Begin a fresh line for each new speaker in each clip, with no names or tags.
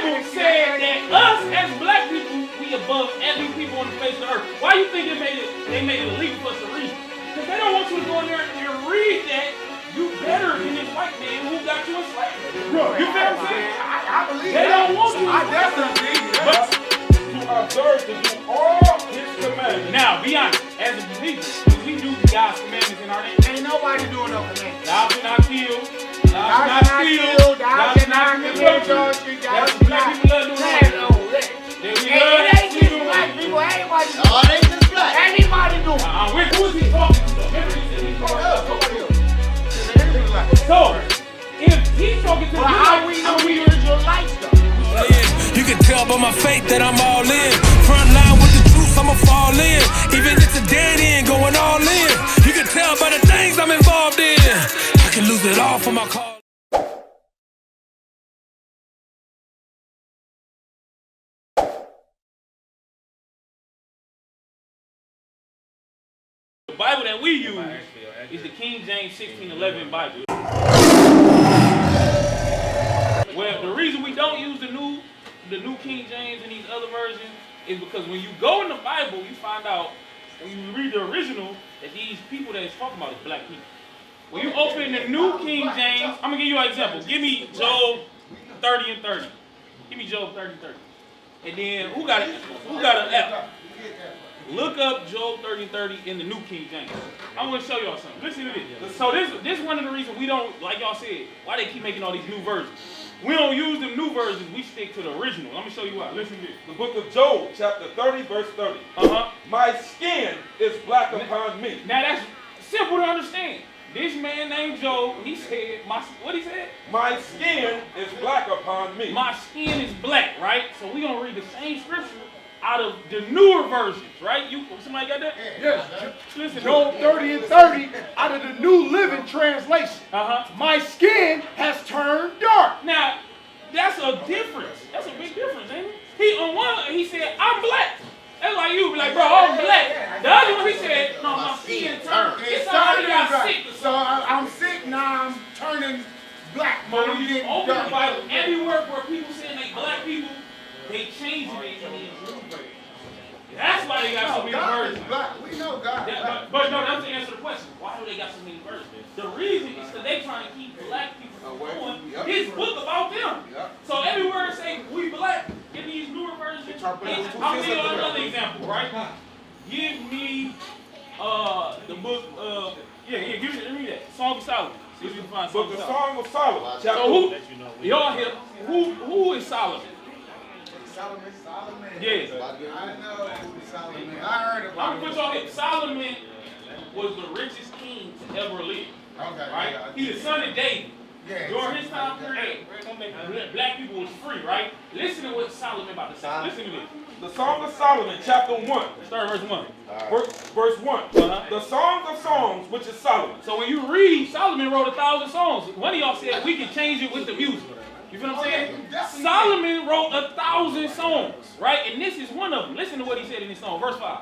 Bible said that us as black people, we above every people on the face of the earth. Why you think they made it illegal for us to read? Because they don't want you to go in there and read that you better than this white man who got you enslaved. You feel what I'm saying?
I believe
they don't want you.
I definitely believe that.
To observe to do all his commandments.
Now, be honest, as a people, we do God's commandments in our name.
Ain't nobody doing no commandments.
Thou shalt not kill. Thou shalt not steal. Thou shalt not commit adultery. That's what black people love doing.
It ain't just black people. Everybody do it.
Oh, it ain't just black.
Anybody do it.
Who is he talking to? Remember he said he's talking to us. So, if he's talking to
how we know we Israelites though?
You can tell by my faith that I'm all in. Front line with the truth, I'ma fall in. Even if it's a dead end, going all in. You can tell by the things I'm involved in. I can lose it all for my cause.
The Bible that we use is the King James 1611 Bible. Well, the reason we don't use the new King James and these other versions is because when you go in the Bible, you find out, when you read the original, that these people that it's talking about is black people. When you open the new King James, I'm going to give you an example. Give me Job 30 and 30. Give me Job 30 and 30. And then, who got an app? Look up Job 30 and 30 in the new King James. I want to show y'all something. Listen to this. So this is one of the reasons we don't, like y'all said, why they keep making all these new versions. We don't use the new versions, we stick to the original. Let me show you why. Listen to this.
The book of Job, chapter 30, verse 30. My skin is black upon me.
Now that's simple to understand. This man named Job, he said, what he said?
My skin is black upon me.
My skin is black, right? So we're going to read the same scripture out of the newer versions, right? Somebody got that?
Yes.
Listen.
Job 30 and 30 out of the New Living Translation. My skin has turned dark.
Now, that's a difference. That's a big difference, ain't it? He said, I'm black. That's like you be like, bro, I'm black. The other one, he said, no, my skin turned. It's already got sick.
So I'm sick, now I'm turning black.
But when you open the Bible, everywhere where people saying they black people, they changed it in the blue version. That's why they got so many versions.
We know God.
But no, that's to answer the question. Why do they got so many versions? The reason is because they trying to keep black people from doing his book about them. So everywhere they say we black in these newer versions, I'll give you another example, right? Give me the book of give me that. Song of Solomon. See if you can find
Book of Song of Solomon.
So who is Solomon?
Solomon.
Yes.
I know Solomon. I heard about
I'm gonna put y'all here. Solomon was the richest king to ever live.
Okay.
Right? He's the son of David.
Yeah.
During his time period, black people was free, right? Listen to what Solomon about to say. Listen to this.
The Song of Solomon, chapter 1.
Start verse 1.
Verse 1. The Song of Songs, which is Solomon.
So when you read, Solomon wrote 1,000 songs. One of y'all said we can change it with the music. You feel what I'm saying? Solomon wrote 1,000 songs, right? And this is one of them. Listen to what he said in this song. Verse 5.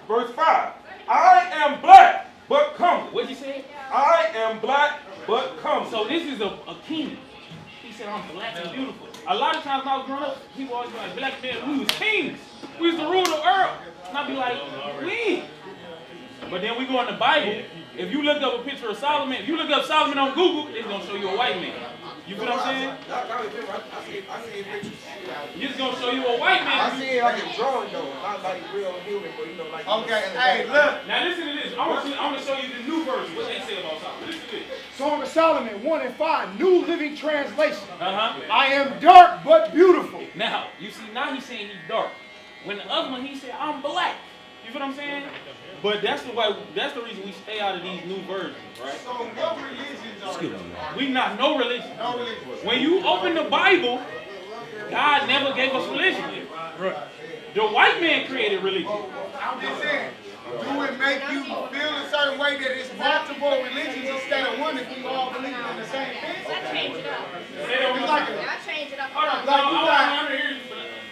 Verse 5. I am black, but comely.
What did he say?
I am black, but comely.
So this is a king. He said, I'm black and beautiful. A lot of times when I was growing up, people always be like, black men, we was kings. We used to rule the earth. And I'd be like, we. But then we go in the Bible. If you look up a picture of Solomon, if you look up Solomon on Google, it's going to show you a white man. You feel what I'm saying?
I see pictures.
It's going to show you a white man.
I see it like a drawing though, not like real human, but you know, like. Okay, hey, look.
Now listen to this. I'm going to show you the new version, what they say about Solomon. Listen to this.
Song of Solomon 1 and 5, New Living Translation.
Uh-huh.
I am dark but beautiful.
Now, you see, now he's saying he's dark. When the other one, he said, I'm black. You feel what I'm saying? But that's the reason we stay out of these new versions, right?
So what religions are
we not no religion.
No religion.
When you open the Bible, God never gave us religion. Right. The white man created religion.
I'm just saying, do it make you feel a certain way that it's multiple religions instead of one if we all believe in the same thing?
I change it up.
It's like
I change it up.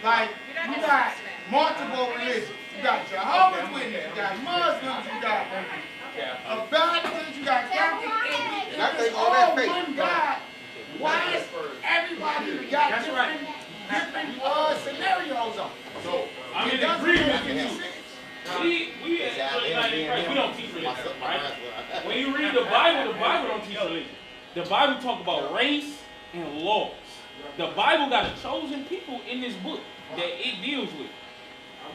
Like you got multiple religions. You got Jehovah's Witnesses, you got Muslims, you got Baptists, you got Catholics, and it's all one God. Why is everybody got different
The Bible talk about race and laws. The Bible got a chosen people in this book that it deals with.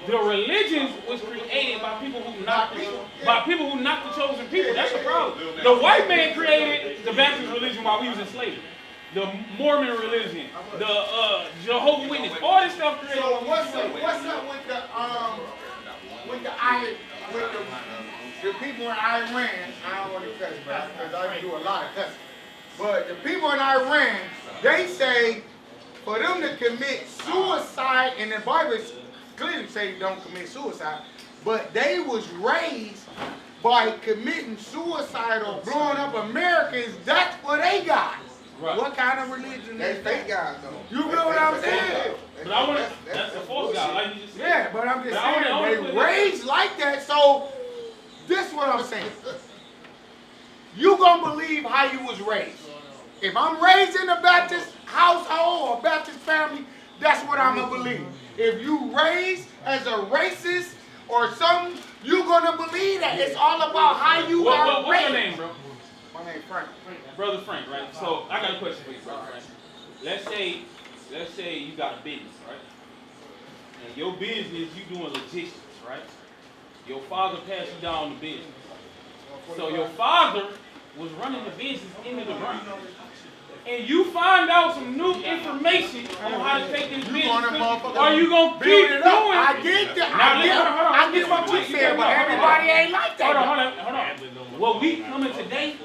The religions was created by people who not the chosen people. That's the problem. The white man created the Baptist religion while we was in slavery. The Mormon religion, the Jehovah's Witness, all this stuff created.
So what's up with the people in Iran? I don't want to cuss, because I do a lot of cussing. But the people in Iran, they say for them to commit suicide, and the Bible clearly say don't commit suicide, but they was raised by committing suicide or blowing up Americans. That's what they got. Right. What kind of religion is that?
God, though.
You know what I'm saying?
But that's the false God, like you just said.
Yeah, but I'm just saying, they raised like that, so this is what I'm saying. You gonna believe how you was raised. If I'm raised in a Baptist household or Baptist family, that's what I'm gonna believe. If you raised as a racist or something, you gonna believe that. It's all about how you are raised.
What's your name, bro?
My name Frank.
Brother Frank, right? So I got a question for you, brother Frank. Let's say you got a business, right? And your business, you doing logistics, right? Your father passed you down the business. So your father was running the business into the ground. And you find out some new information on how to take this business, or you gonna keep doing it?
I get what you said, but everybody ain't like that.
Hold on. What we coming today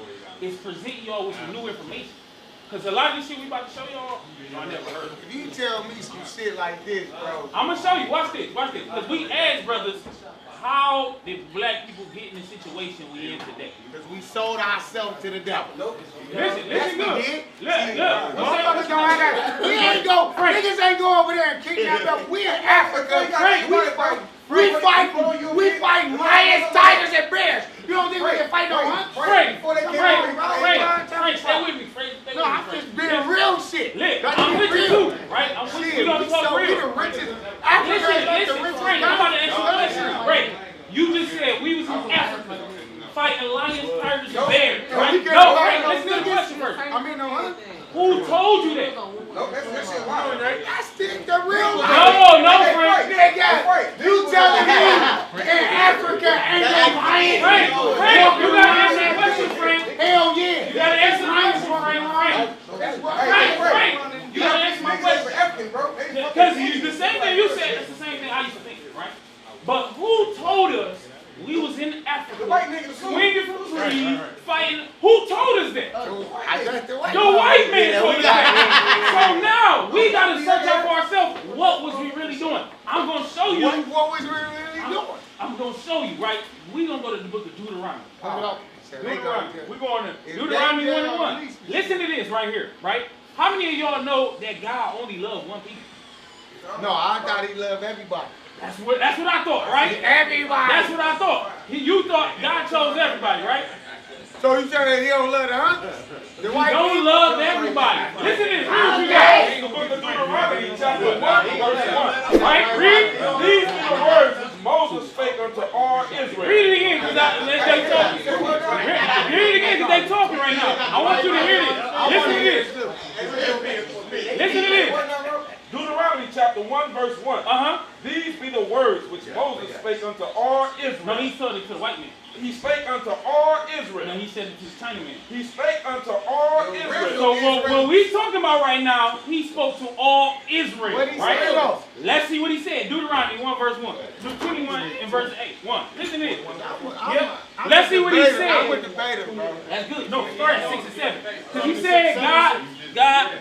is present y'all with some new information. Because a lot of this shit we about to show y'all, I never heard of.
If you tell me some shit like this, bro.
I'm gonna show you. Watch this. Because we asked brothers, how did black people get in the situation we in today?
Because we sold ourselves to the devil.
Listen good.
Motherfuckers don't have that. Niggas ain't go over there and kidnap us. We in Africa. We fight lions, tigers, and bears. You don't think we can fight no hunt?
Frank, stay with me.
No, I'm just being real shit.
I'm with you too, right? I'm with you. We gonna talk real.
We the richest. Africa is the richest.
Frank, I'm about to ask you a question. Frank, you just said we was in Africa fighting lions, tigers, and bears. Right? No, Frank, listen to the question first.
I'm in no hunt.
Who told you that?
No, that's shit wild, right?
That's the real life.
No, Frank.
You telling me in Africa ain't no lions?
Frank, you gotta answer that question, Frank.
Hell yeah.
You gotta answer my question, Frank. You gotta answer my question. Because the same thing you said, that's the same thing I used to think, right? But who told us we was in Africa, swinging from trees, fighting? Who told us that? The white man told us that. So now we gotta search out for ourselves. What was we really doing? I'm gonna show you.
What was we really doing?
I'm gonna show you, right? We gonna go to the book of Deuteronomy. We're going to Deuteronomy 1:1. Listen to this right here, right? How many of y'all know that God only loves one people?
No, I thought he loved everybody.
That's what I thought, right?
Everybody.
That's what I thought. You thought God chose everybody, right?
So you saying he don't love the hunters?
He don't love everybody. Listen to this. Read what you got.
The book of Deuteronomy, chapter 1, verse 1.
Right? Read.
These are the words which Moses spake unto all Israel.
Read it again, because they talking. Read it again, because they talking right now. I want you to hear this. Listen to this. Listen to this.
Deuteronomy chapter 1, verse 1. These be the words which Moses spake unto all Israel.
No, he told it to the white man.
He spake unto all Israel.
No, he said it to the Chinaman.
He spake unto all Israel.
So what we talking about right now, he spoke to all Israel.
What he
right?
said, though?
Let's see what he said. Deuteronomy 1 verse 1. 21 and verse 8. 1. Listen to this. Let's see what he said.
I would debate it, bro.
That's good. No, start at 6 and 7. Because he said God.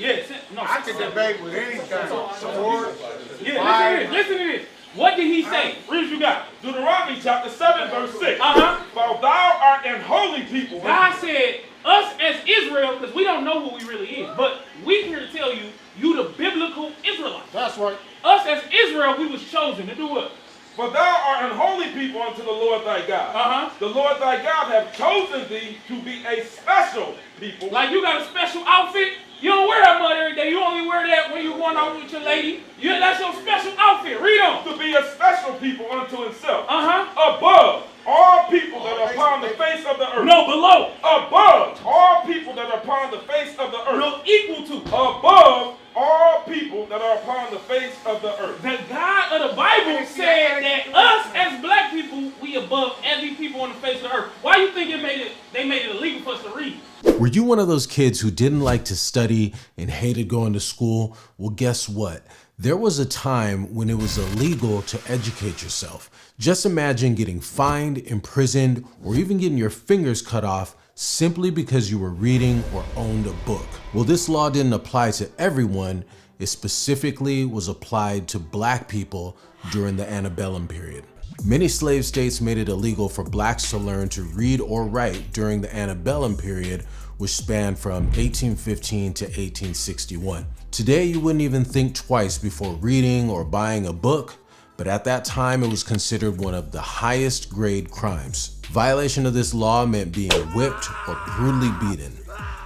Yes. No,
I could debate with any kind of sword.
Yeah, listen to this. What did he say? Read what you got.
Deuteronomy chapter 7, verse 6. For thou art an holy people.
God said, us as Israel, because we don't know who we really is, but we here to tell you, you the biblical Israelites.
That's right.
Us as Israel, we was chosen to do what?
For thou art an holy people unto the Lord thy God. The Lord thy God hath chosen thee to be a special people.
Like you got a special outfit. You don't wear that mud every day. You only wear that when you're going out with your lady. That's your special outfit. Read on.
To be a special people unto himself. Above all people that are upon the face of the earth.
No, below.
Above all people that are upon the face of the earth.
No, equal to.
Above all people that are upon the face of the earth.
The God of the Bible said that us as black people, we above every people on the face of the earth. Why you think they made it illegal for us to read?
Were you one of those kids who didn't like to study and hated going to school? Well, guess what? There was a time when it was illegal to educate yourself. Just imagine getting fined, imprisoned, or even getting your fingers cut off simply because you were reading or owned a book. Well, this law didn't apply to everyone. It specifically was applied to black people during the antebellum period. Many slave states made it illegal for blacks to learn to read or write during the antebellum period, which spanned from 1815 to 1861. Today, you wouldn't even think twice before reading or buying a book, but at that time, it was considered one of the highest grade crimes. Violation of this law meant being whipped or brutally beaten.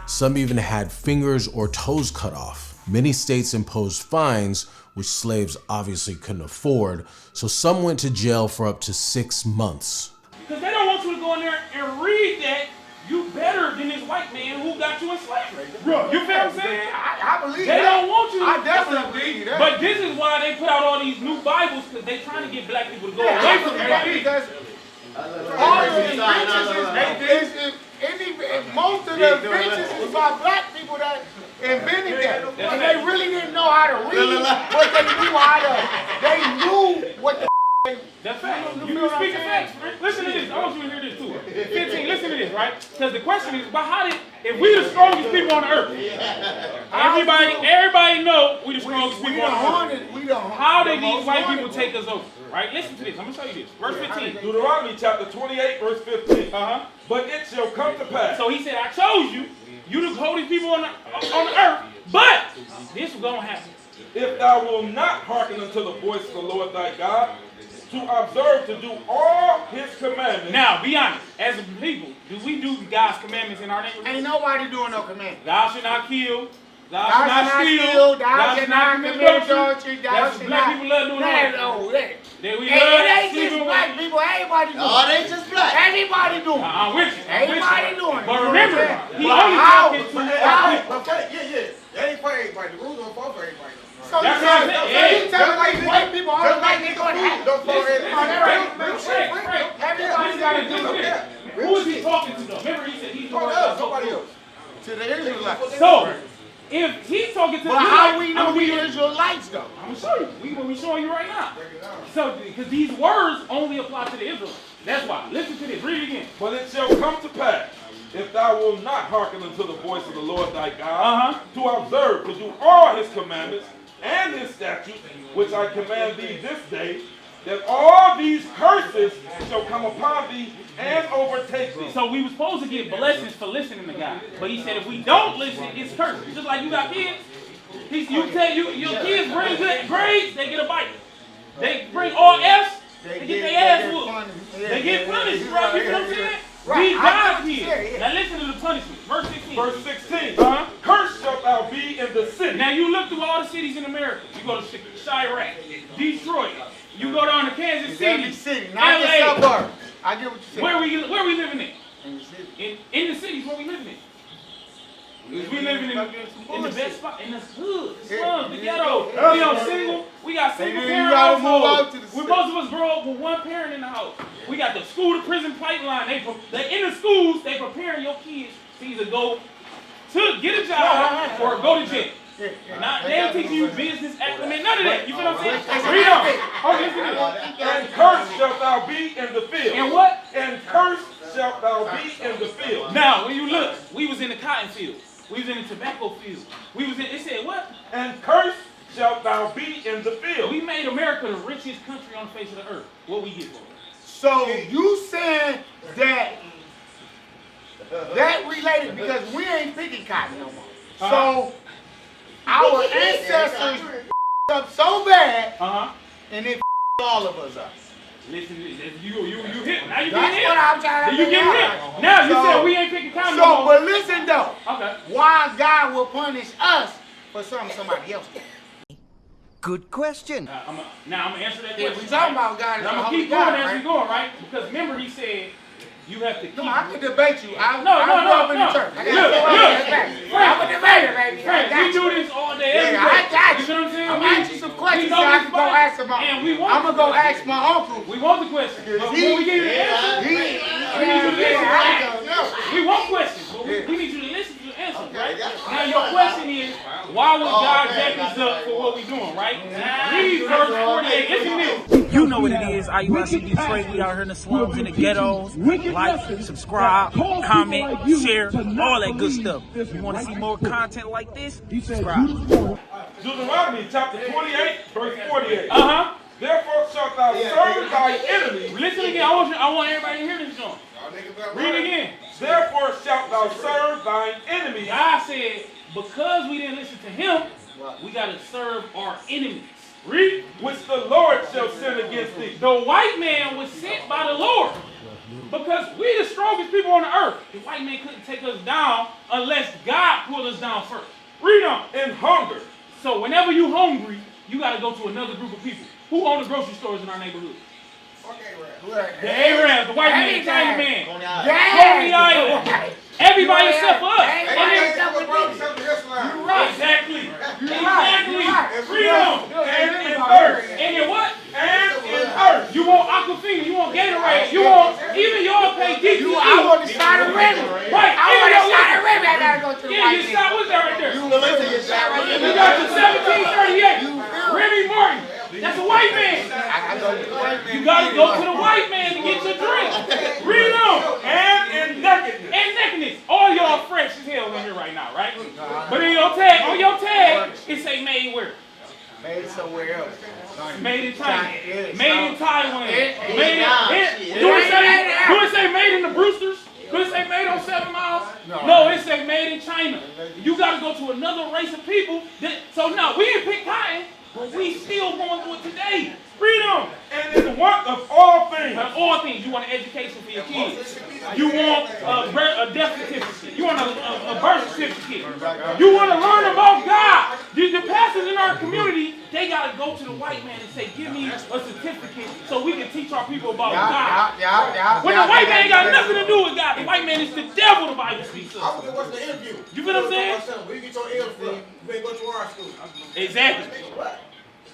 Some even had fingers or toes cut off. Many states imposed fines, which slaves obviously couldn't afford, so some went to jail for up to 6 months.
Because they don't want you to go in there and read that you better than this white man who got you in slavery.
Bro,
You feel what I'm saying?
I believe
They
that.
don't want you.
I definitely believe that.
But this is why they put out all these new Bibles, because they trying to get black people to go
Yeah,
away
I
from
believe
that.
that because all of the inventions most of the inventions is by black people that invented that. And they really didn't know how to read, but they knew what the
That's fact. You speak of facts. Listen to this. I want you to hear this too. 15, listen to this, right? Because the question is, but how did, if we the strongest people on the earth, everybody know we the strongest people on the earth. How did these white people take us over? Right? Listen to this. I'm going to show you this. Verse 15.
Deuteronomy chapter 28, verse 15. But it shall come to pass.
So he said, I chose you. You the holy people on the earth. But this is going to happen.
If thou wilt not hearken unto the voice of the Lord thy God, to observe to do all his commandments.
Now, be honest. As a people, do we do God's commandments in our neighborhood?
Ain't nobody doing no commandments.
Thou should not kill.
Thou should not steal. Thou should not commit adultery. Thou should
black
not.
people love doing that.
Oh, that.
That we
It
love
ain't just black people. Everybody doing it.
Oh, they just black.
Everybody doing it.
I'm with you.
Everybody doing it.
But remember, he
But
only
how?
talking to
That ain't for everybody. The rules don't fall for everybody.
So you
That's what I'm
tell
saying.
me like white people all the time they going to
Don't fall for everybody.
Everybody got to do it.
Who is he talking to though? Remember he said he's talking to
Nobody else.
To the Israelites.
So, if he's talking to
But how we know we Israelites though?
I'm going to show you. We showing you right now. So, because these words only apply to the Israelites. That's why. Listen to this. Read it again.
But it shall come to pass, if thou wilt not hearken unto the voice of the Lord thy God, to observe, to do all his commandments and his statutes, which I command thee this day, that all these curses shall come upon thee and overtake thee.
So we were supposed to get blessings for listening to God. But he said if we don't listen, it's cursed. Just like you got kids. You tell your kids bring good grades, they get a bite. They bring all F's, they get their ass whooped. They get punished, bro. You know what I'm saying? We God's kids. Now listen to the punishment. Verse 16.
Verse 16. Cursed shalt thou be in the city.
Now you look through all the cities in America. You go to Chirac, Detroit. You go down to Kansas City,
not
LA.
the suburbs. I get what you said.
Where we living in?
In the city.
In the cities where we living in. We living in the best spot, in the hood, the slums, the ghetto. We on single. We got single parent households. Most of us grow up with one parent in the house. We got the school to prison pipeline. They in the schools. They preparing your kids to either go to get a job or go to jail. Now, they don't teach you business acumen, none of that. You feel what I'm saying? Read on.
And cursed shalt thou be in the field.
And what?
And cursed shalt thou be in the field.
Now, when you look, we was in the cotton field. We was in the tobacco field. We was in, it said what?
And cursed shalt thou be in the field.
We made America the richest country on the face of the earth. What we get for it?
So you saying that related because we ain't picking cotton no more. So our ancestors up so bad, and it all of us up.
Listen, you hit. Now you
That's
getting hit.
what I'm trying to
You getting
figure
hit.
out.
Now you
So-
said we ain't picking cotton no more.
But listen though,
Okay.
why God will punish us for something somebody else did?
Good question.
Now I'm gonna answer that
Yeah,
question.
we talking about God
And
is
I'm
a
gonna
holy
keep going
God,
as we
right?
going, right? Because remember he said you have to keep.
No, I can debate you. I grew
No.
up in the church. I got I'm a debater, baby.
Frank,
I
we
got
do
you.
this all day, every
Yeah,
day.
I got
You
you.
know what I'm saying?
I'm gonna ask you some questions
we
so
know
I
this
can go
Bible,
ask my.
and we want
I'm gonna go ask my uncle.
We want the question. But when we give you the answer, we need you to listen. We want questions, but we need you to listen to the answers, right? Now your question is, why would God jack us up for what we're doing, right? Read verse 48. Listen to this.
You know what it is, IUIC Detroit. We out here in the slums, in the ghettos. Like, subscribe, comment, share, all that good stuff. If you want to see more content like this, subscribe.
Deuteronomy chapter 28, verse 48. Therefore shalt thou serve thy enemies.
Listen again. I want everybody to hear this joint. Read it again.
Therefore shalt thou serve thine enemies.
God said, because we didn't listen to him, we got to serve our enemies. Read.
Which the Lord shall send against thee.
The white man was sent by the Lord. Because we the strongest people on the earth. The white man couldn't take us down unless God pulled us down first. Read on.
In hunger.
So whenever you hungry, you got to go to another group of people. Who own the grocery stores in our neighborhood? The Arabs, the white man, the China man. Coney Island. Everybody except us. Exactly. Read on.
And in earth.
And in what?
And in earth.
You want Aquafina, you want Gatorade, you want, even y'all pay DTE.
I want to start a remedy.
Right.
I want to start a remedy. I gotta go to the
Yeah,
white
your
man.
shot, what's that right there?
You
You got your 1738. Remy Martin. That's a white man. You gotta go to the white man to get your drink. Read on.
And in nakedness.
And nakedness. All y'all fresh as hell in here right now, right? But in your tag, on your tag, it say made where?
Made somewhere else.
Made in China. Made in Taiwan.
It-
Made in. Do it say made in the Brewsters? Do it say made on 7 Miles? No, it say made in China. You got to go to another race of people. So no, we didn't pick cotton, but we still going through it today. Freedom.
And in the work of all things.
All things. You want an education for your kids. You want a death certificate. You want a birth certificate. You want to learn about God. The pastors in our community, they got to go to the white man and say, give me a certificate so we can teach our people about God. When the white man ain't got nothing to do with God, the white man is the devil, the Bible speaks of.
I was watching the interview.
You feel what I'm saying?
Where you get your L's from? You better go to our school.
Exactly.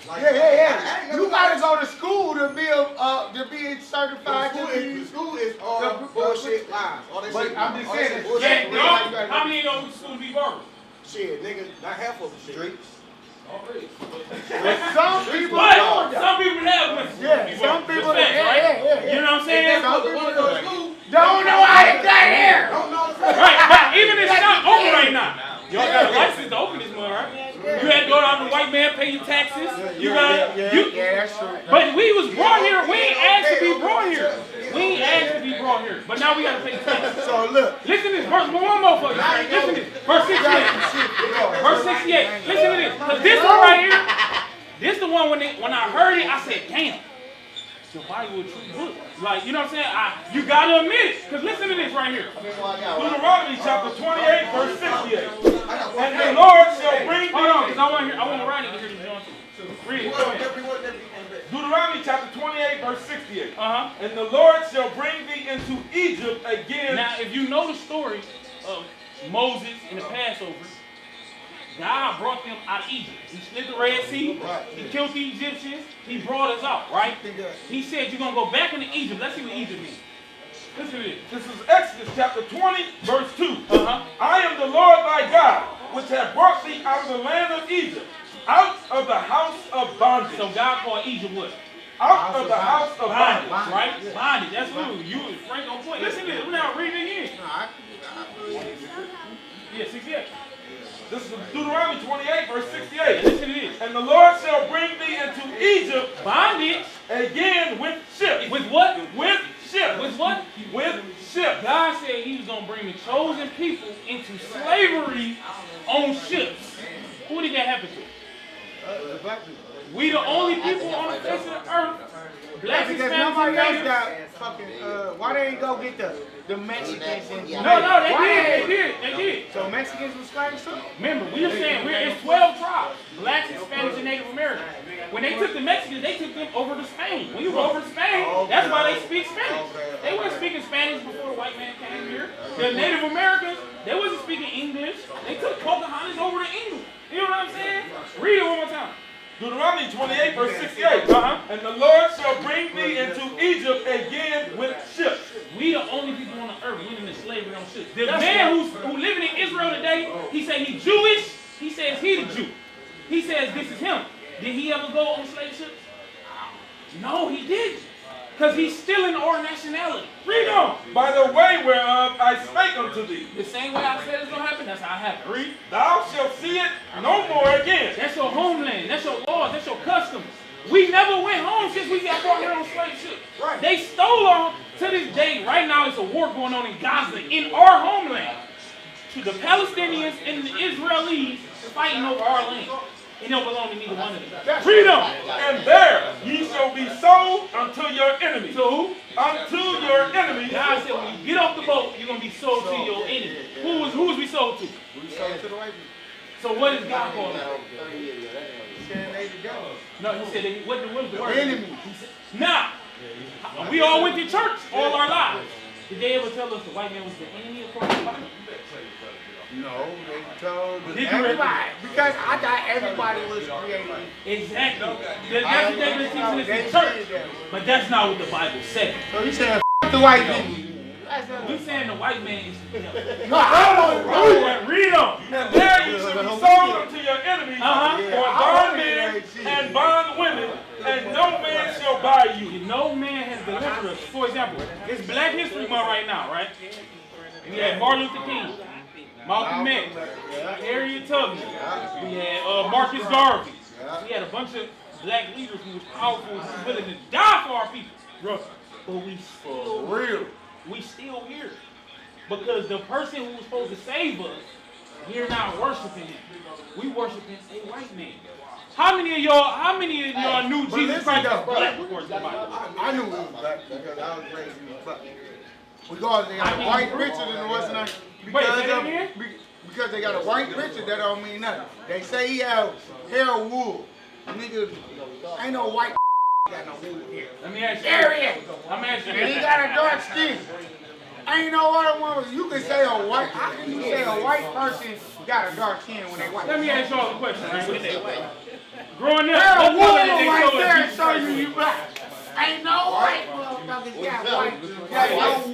Yeah. You gotta go to school to be certified to be.
School is all bullshit lies. All that shit.
I'm just saying.
Yeah, no. How many of them school to be barbers?
Shit, nigga, not half of them streets.
Some people
But
don't.
some people have went to school.
Yeah, some people
Respect, right? You know what I'm saying?
Some people don't know how to cut hair.
Right, but even it's not open right now. Y'all got a license to open this one, right? You had to go down to the white man, pay your taxes. You got
Yeah, that's true.
But we was brought here. We ain't asked to be brought here. We ain't asked to be brought here. But now we gotta pay taxes.
So look.
Listen to this verse. One more for you. Listen to this. Verse 68. Verse 68. Listen to this. Cause this one right here, this the one when I heard it, I said, damn. The Bible is true book. Like, you know what I'm saying? You gotta admit it. Because listen to this right here.
Deuteronomy chapter 28, verse 68. And the Lord shall bring
Hold on, because I want Ronnie to hear this, John. Read it. Go ahead.
Deuteronomy chapter 28, verse 68.
Uh-huh.
And the Lord shall bring thee into Egypt again.
Now, if you know the story of Moses and the Passover, God brought them out of Egypt. He split the Red Sea. He killed the Egyptians. He brought us out, right? He said, you're going to go back into Egypt. Let's see what Egypt means. Listen to this.
This is Exodus chapter 20, verse 2.
Uh-huh.
I am the Lord thy God, which have brought thee out of the land of Egypt, out of the house of bondage.
So God called Egypt what?
Out of the house of
Bondage,
bondage.
right? Bondage. That's what you was Frank on point. Listen to this. We're now reading it again. Yeah, 68.
This is Deuteronomy 28, verse 68.
Listen to this.
And the Lord shall bring thee into Egypt
Bondage.
again with ships.
With what?
With ships.
With what?
With ships.
God said he was going to bring the chosen people into slavery on ships. Who did that happen to? We the only people on the face of the earth. Blacks,
Because
Hispanics,
nobody
and
else
natives.
got fucking, why they ain't go get the Mexicans and
No, they did.
So Mexicans was slaves too?
Remember, we are saying it's 12 tribes. Blacks, Hispanics, and Native Americans. When they took the Mexicans, they took them over to Spain. When you go over to Spain, that's why they speak Spanish. They weren't speaking Spanish before the white man came here. The Native Americans, they wasn't speaking English. They took Pocahontas over to England. You know what I'm saying? Read it one more time.
Deuteronomy 28, verse 68. And the Lord shall bring thee into Egypt again with ships.
We the only people on the earth living in slavery on ships. The man who living in Israel today, he say he's Jewish. He says he's a Jew. He says this is him. Did he ever go on slave ships? No, he didn't. Because he's still in our nationality. Read on.
By the way whereof I spake unto thee.
The same way I said it's going to happen, that's how it happened. Read.
Thou shalt see it no more again.
That's your homeland. That's your laws. That's your customs. We never went home since we got brought here on slave ships. Right. They stole our, to this day, right now it's a war going on in Gaza, in our homeland. The Palestinians and the Israelis fighting over our land. It don't belong to neither one of them.
Read on. And there ye shall be sold unto your enemy.
To who?
Unto your enemy.
God said when you get off the boat, you're going to be sold to your enemy. Who was we sold to?
We sold to the white people.
So what is God calling them?
He said they together.
No, he said, what was the word?
Enemy.
Nah. We all went to church all our lives. Did they ever tell us the white man was the enemy according to the Bible?
No, they told everybody. Because I thought everybody was created.
Exactly. That's what they've been teaching us in church. But that's not what the Bible said.
So he said, F the white people.
We saying the white man is the devil.
No,
read on.
And there you shall be sold unto your enemies for bondmen and bondwomen, and no man shall buy you.
No man has delivered us. For example, it's Black History Month right now, right? We had Martin Luther King, Malcolm X, Harriet Tubman, we had Marcus Garvey. We had a bunch of black leaders who was powerful, who was willing to die for our people. But we still here. Because the person who was supposed to save us, we're not worshiping him. We worshiping a white man. How many of y'all knew Jesus Christ was black before the Bible?
I knew he was black because I was raised in the black. Because they got a white Richard and what's not. Because they got a white Richard, that don't mean nothing. They say he have hair wool. Nigga, ain't no white got no wool here.
Let me ask you.
There he is.
I'm asking you.
And he got a dark skin. Ain't no other one. You can say a white. How can you say a white person got a dark skin when they white?
Let me ask y'all a question. Right? Growing up,
there's a woman
they
right
show
there
us
show you black. Ain't no white motherfuckers got white.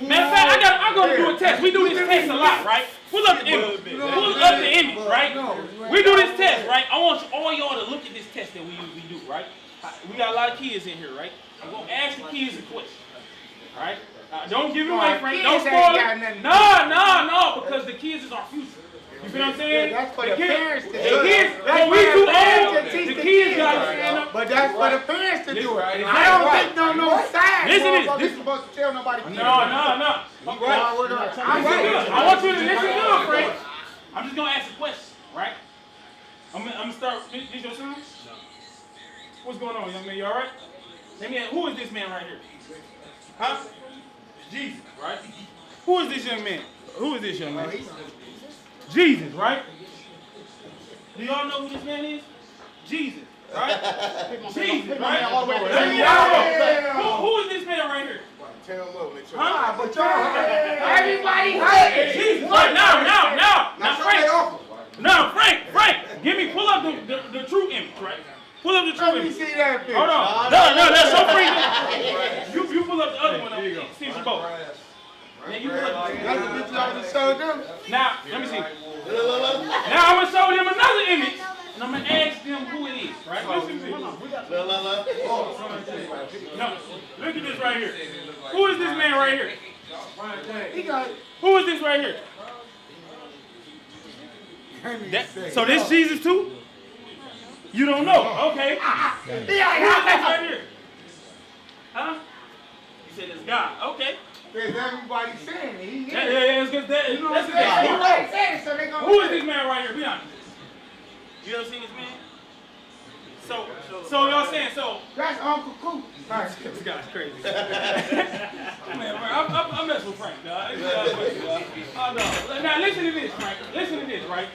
Matter of fact, I go to do a test. We do this test a lot, right? Pull up the image. Pull up the image, right? We do this test, right? I want all y'all to look at this test that we usually do, right? We got a lot of kids in here, right? I'm gonna ask the kids a question, all right? Don't give it away, Frank. Don't spoil it. No, because the kids is our future. You feel what I'm saying?
That's for the parents to do.
The kids, when we too old, the kids gotta stand up.
But that's for the parents to do it. I don't think no side.
Listen to this.
This is supposed to tell nobody.
No. I want you to listen good, Frank. I'm just gonna ask a question, right? I'm gonna start. This your son? No. What's going on, young man? You all right? Who is this man right here? Huh? Jesus, right? Who is this young man? Who is this young man? Jesus, right? Do y'all know who this man is? Jesus, right? Jesus, right? Who is this man right here?
Tell him up,
huh?
But y'all, everybody heard
Jesus, right now, Frank, give me, pull up the true image, right? Pull up the true image.
Let me see that picture.
Hold on. No, that's so freaking. You pull up the other one. See if you both. Now you pull up the
That's the picture I just showed them.
Now, let me see. Now I'm going to show them another image, and I'm going to ask them who it is, right? Listen to me. No, look at this right here. Who is this man right here? Who is this right here? So this Jesus too? You don't know? Okay. Who is this right here? Huh? You said it's God. Okay.
There's everybody saying it. He is.
Yeah, that's the thing.
So they gonna
Who is this man right here? Be honest. You ever seen this man? So y'all saying so?
That's Uncle Coop.
This guy's crazy. Man, I mess with Frank, dog. Oh no. Now listen to this, Frank. Listen to this, right?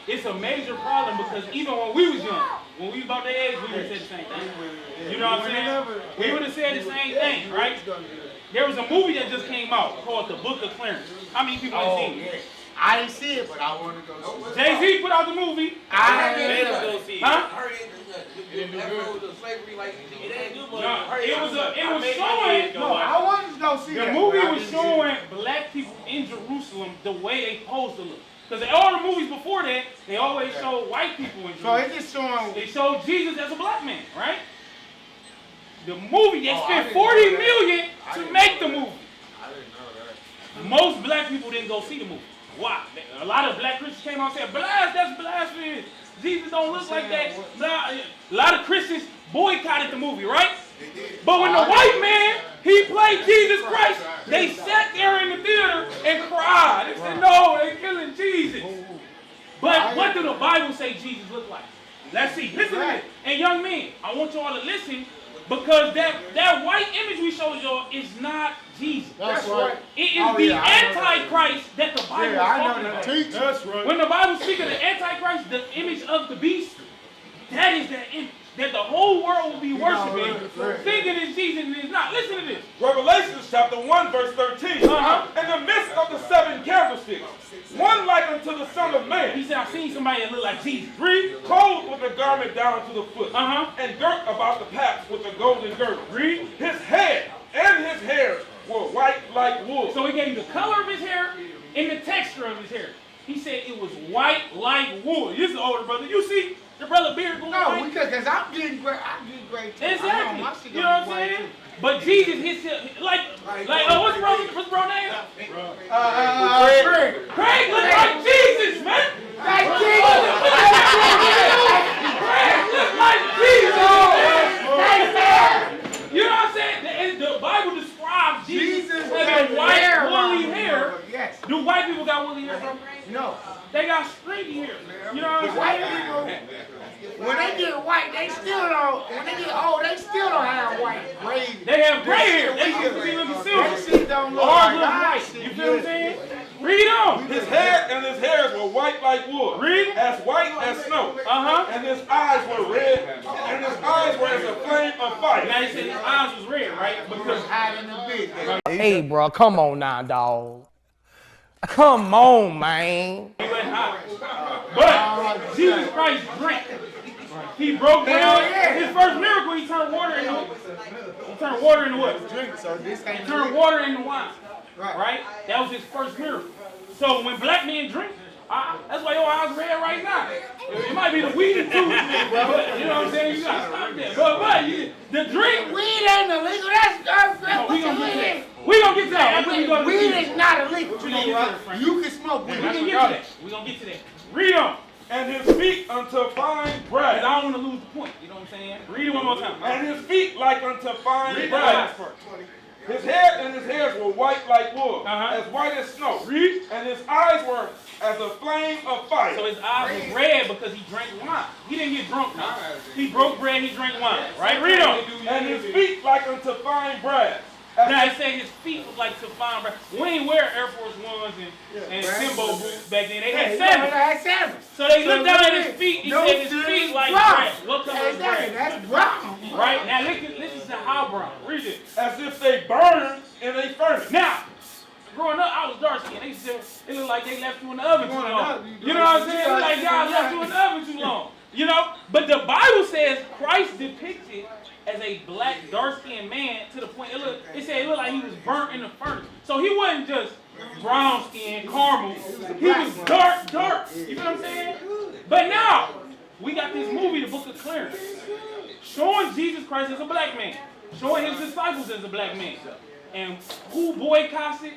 It's a major problem because even when we was young, when we was about their age, we would have said the same thing. You know what I'm saying? We would have said the same thing, right? There was a movie that just came out called The Book of Clarence. How many people have seen it?
I didn't see it, but I want to go see it.
Jay-Z put out the movie.
I
Huh? It was showing.
No, I wanted to go see
The
that.
movie
but I
was
didn't see
showing black people in Jerusalem the way they supposed to look. Because all the movies before that, they always showed white people in
So
Jerusalem.
it's just showing.
They showed Jesus as a black man, right? The movie, they
I
spent
didn't know
$40
that.
million
I
to
didn't
make the
know that.
movie.
I didn't know that.
Most black people didn't go see the movie. Why? A lot of black Christians came out and said, that's blasphemy. Jesus don't look like that. Blah. A lot of Christians boycotted the movie, right? But when the white man, he played Jesus Christ, they sat there in the theater and cried. They said, no, they're killing Jesus. But what do the Bible say Jesus looked like? Let's see. Listen to this. And young men, I want y'all to listen because that white image we showed y'all is not Jesus.
That's right.
It is the Antichrist that the Bible is talking about.
That's right.
When the Bible speaks of the Antichrist, the image of the beast, that is that image that the whole world will be worshiping, thinking it's Jesus and it's not. Listen to this.
Revelation chapter 1, verse 13. In the midst of the 7 candlesticks, one like unto the Son of Man.
He said, I've seen somebody that look like Jesus. Read.
Clothed with a garment down to the foot,
And
girt about the paps with a golden girdle.
Read.
His head and his hair were white like wool.
So he gave you the color of his hair and the texture of his hair. He said it was white like wool. This is the older brother. You see the brother beard going
No,
white?
because I'm getting great. I'm getting great too.
Exactly. You know what I'm saying? But Jesus, like, what's bro name?
Craig.
Craig look like Jesus, man.
That's Jesus.
Craig look like Jesus. You know what I'm saying? The Bible describes Jesus as a white woolly hair.
Yes.
Do white people got woolly hair, bro?
No.
They got stringy hair. You know what I'm
White
saying?
people, when they get white, they still don't. When they get old, they still don't have white gray.
They have gray hair. They used to be looking
That
silver.
shit don't look
Ours
like
look
that.
white. You feel what I'm saying? Read on.
His hair and his hairs were white like wool.
Read.
As white as snow.
And
And his eyes were red. And his eyes were as a flame of fire.
now they said his eyes was red, right? Because
Hiding the big.
Hey, bro, come on now, dog. Come on, man.
he went high. But Jesus Christ drank. He broke bread. His first miracle, he turned water into what?
Drink, so this ain't
He turned water into wine. Right? That was his first miracle. So when black men drink, that's why your eyes red right now. It might be the weed too, but you know what I'm saying? You gotta stop that. But the drink,
Weed ain't illegal. That's
we gonna get to that. We gonna get to that after we go to
Weed
the
is not illegal.
We gonna get to that, Frank.
You can smoke
We
weed.
gonna get to that. We gonna get to that. Read on.
And his feet unto fine
Cause
brass.
I don't want to lose the point. You know what I'm saying? Read it one more time.
And his feet like unto fine
Read the
brass.
last part.
His hair and his hairs were white like wool, as white as snow.
Read.
And his eyes were as a flame of fire.
So his eyes was red because he drank wine. He didn't get drunk now. He broke bread, he drank wine. Right? Read on.
And his feet like unto fine brass.
Now it said his feet was like to fine bread. We ain't wear Air Force Ones and Timbo boots back then. They had sandals. So they looked down at his feet. He said his feet like bread. What color is bread?
That's brown.
Right? Now listen to how brown. Read it.
As if they burned in a furnace.
Now, growing up, I was dark skinned. They said it looked like they left you in the oven too long. You know what I'm saying? It looked like God left you in the oven too long. You know? But the Bible says Christ depicted as a black, dark-skinned man to the point it looked like he was burnt in the furnace. So he wasn't just brown-skinned, caramel. He was dark. You know what I'm saying? But now, we got this movie, The Book of Clarence, showing Jesus Christ as a black man, showing his disciples as a black man. And who boycotts it?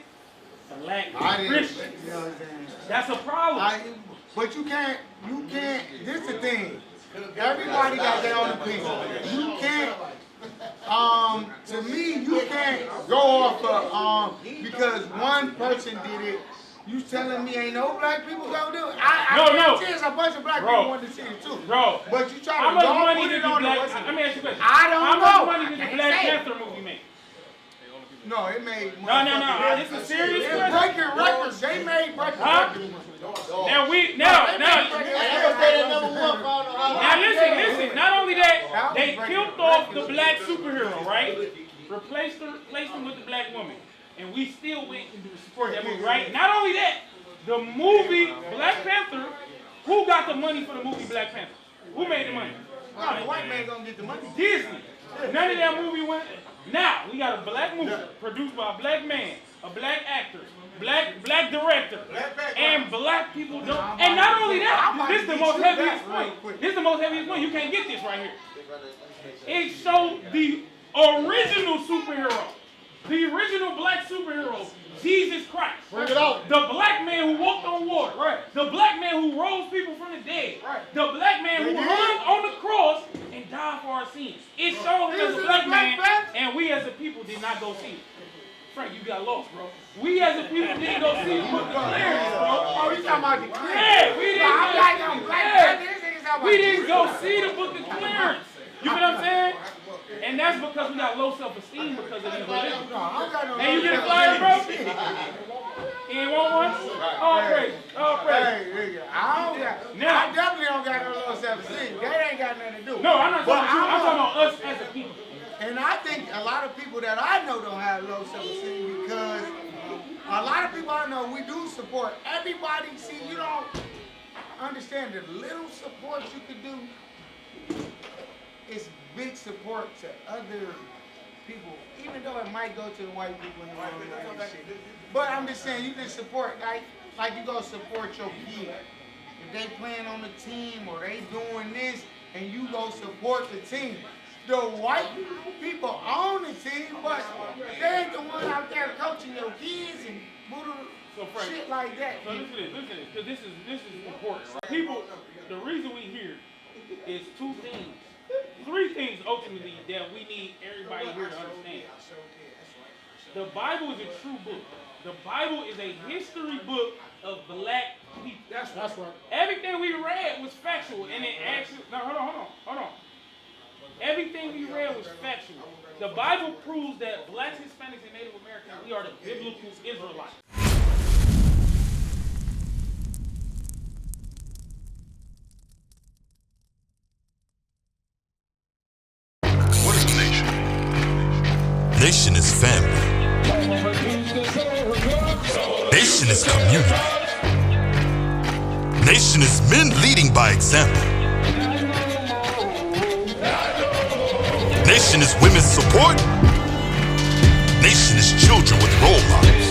Black Christians.
You know what I'm saying?
That's a problem.
But you can't, this is the thing. Everybody got their own opinion. You can't, to me, you can't go off of, because one person did it. You telling me ain't no black people gonna do it?
No.
There's a bunch of black people want to see it too.
Bro.
But you try
How
to
much
don't
money
put
did
it
the
on the
Black,
Western.
let me ask you a question.
I don't know.
How much money did the
I
Black
can't say.
Panther movie make?
No, it made.
No. This is serious
It's
question.
breaking records. They made breaking
Huh?
records.
Now listen. Not only that, they killed off the black superhero, right? Replaced him with the black woman, and we still went to support that movie, right? Not only that, the movie Black Panther. Who got the money for the movie Black Panther? Who made the money?
The white man gonna get the money.
Disney. None of that movie went. Now we got a black movie produced by a black man, a black actor, black director, and black people don't. And not only that, this is the most heaviest point. This is the most heaviest point. You can't get this right here. It showed the original superhero, the original black superhero, Jesus Christ.
Bring it out.
The black man who walked on water. Right. The black man who rose people from the dead. Right. The black man who hung on the cross and died for our sins. It showed him as a black man, and we as a people did not go see it. Frank, you got lost, bro. We as a people didn't go see it. Clearance, bro.
Oh, you talking about the clearance?
Yeah, we didn't go see the book of clearance. You know what I'm saying? And that's because we got low self-esteem because of these religions. And you get a flyer, bro? You ain't want one? All praise.
Hey, I definitely don't got no low self-esteem. That ain't got nothing to do.
No, I'm not talking about you. I'm talking about us as a people.
And I think a lot of people that I know don't have low self-esteem because a lot of people I know, we do support everybody. See, you don't understand the little support you could do. It's big support to other people, even though it might go to the white people and the wrong shit. But I'm just saying, you can support, like you go support your kid. If they playing on the team or they doing this, and you go support the team. The white people own the team, but they ain't the one out there coaching your kids and shit like that.
So listen to this, because this is important. People, the reason we here is two things. Three things ultimately that we need everybody here to understand. The Bible is a true book. The Bible is a history book of black people.
That's right.
Everything we read was factual, and it actually. No, hold on. Everything we read was factual. The Bible proves that blacks, Hispanics, and Native Americans, we are the biblical Israelites.
Nation is family. Nation is community. Nation is men leading by example. Nation is women's support. Nation is children with role models.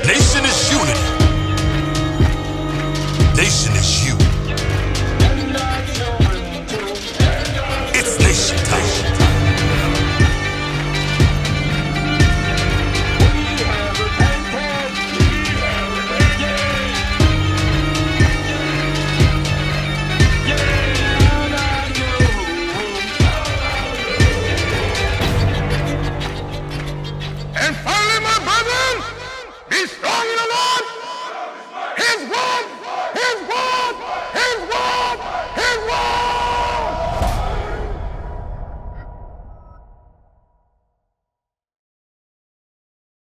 Nation is unity. Nation is